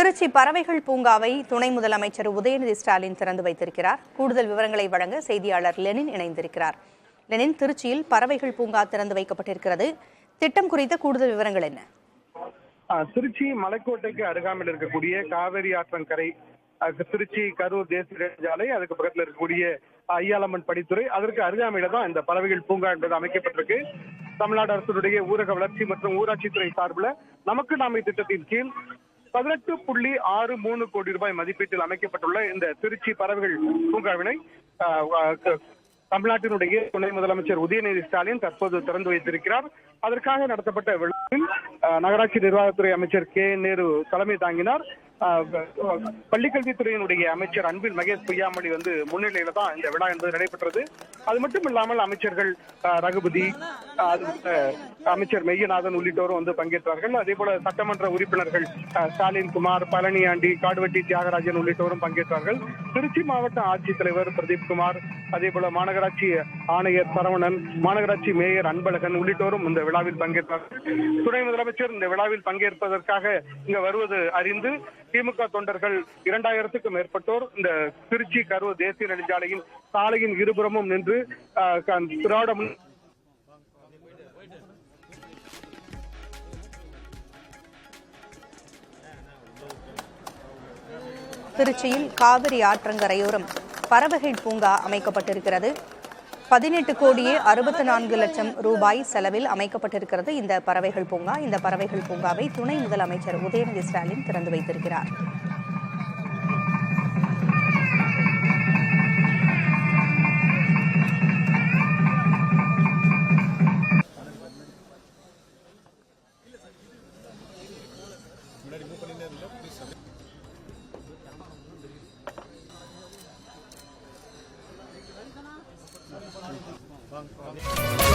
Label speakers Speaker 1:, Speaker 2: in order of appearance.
Speaker 1: திருச்சி பறவைகள் பூங்காவை துணை முதலமைச்சர் உதயநிதி ஸ்டாலின் திறந்து வைத்திருக்கிறார். கூடுதல் விவரங்களை வழங்க செய்தியாளர் லெனின் இணைந்திருக்கிறார். லெனின், திருச்சியில் பறவைகள் பூங்கா திறந்து வைக்கப்பட்டிருக்கிறது. திட்டம் குறித்த கூடுதல் விவரங்கள் என்ன?
Speaker 2: திருச்சி மலைக்கோட்டைக்கு அருகாமையில் இருக்கக்கூடிய காவிரி ஆற்றங்கரை, திருச்சி கரூர் தேசிய நெடுஞ்சாலை, அதுக்கு பக்கத்தில் இருக்கக்கூடிய ஐயாளம்மன் படித்துறை, அதற்கு அருகாமையில தான் இந்த பறவைகள் பூங்கா என்பது அமைக்கப்பட்டிருக்கு. தமிழ்நாடு அரசுடைய ஊரக வளர்ச்சி மற்றும் ஊராட்சித்துறை சார்பில் நமக்கு நாமை திட்டத்தின் கீழ் 18.63 கோடி ரூபாய் மதிப்பீட்டில் அமைக்கப்பட்டுள்ள இந்த திருச்சி பறவைகள் பூங்காவினை தமிழ்நாட்டினுடைய துணை முதலமைச்சர் உதயநிதி ஸ்டாலின் தற்போது திறந்து வைத்திருக்கிறார். அதற்காக நடத்தப்பட்ட விழாவில் நகராட்சி நிர்வாகத்துறை அமைச்சர் கே நேரு தலைமை தாங்கினார். பள்ளிக்கல்வித்துறையினுடைய அமைச்சர் அன்பில் மகேஷ் பொய்யாமொழி முன்னிலையில தான் இந்த விழா என்பது நடைபெற்றது. அது மட்டும் இல்லாமல் அமைச்சர்கள் ரகுபதி, அமைச்சர் மெய்யநாதன் உள்ளிட்டோரும் பங்கேற்றார்கள். அதே போல சட்டமன்ற உறுப்பினர்கள் ஸ்டாலின் குமார், பழனியாண்டி, காடுவெட்டி தியாகராஜன் உள்ளிட்டோரும் பங்கேற்றார்கள். திருச்சி மாவட்ட ஆட்சித்தலைவர் பிரதீப் குமார், அதே போல மாநகராட்சி ஆணையர் சரவணன், மாநகராட்சி மேயர் அன்பழகன் உள்ளிட்டோரும் இந்த விழாவில் பங்கேற்றார்கள். துணை முதலமைச்சர் இந்த விழாவில் பங்கேற்பதற்காக இங்க வருவது அறிந்து திமுக தொண்டர்கள் 2000க்கும் மேற்பட்டோர் இந்த திருச்சி கரூர் தேசிய நெடுஞ்சாலையின் சாலையின் இருபுறமும் நின்று
Speaker 1: திருச்சியில் காவிரி ஆற்றங்கரையோரம் பறவைகள் பூங்கா அமைக்கப்பட்டிருக்கிறது. 18,64,00,000 ரூபாய் செலவில் அமைக்கப்பட்டிருக்கிறது இந்த பறவைகள் பூங்கா. இந்த பறவைகள் பூங்காவை துணை முதலமைச்சர் உதயநிதி ஸ்டாலின் திறந்து வைத்திருக்கிறார்.
Speaker 3: Bang.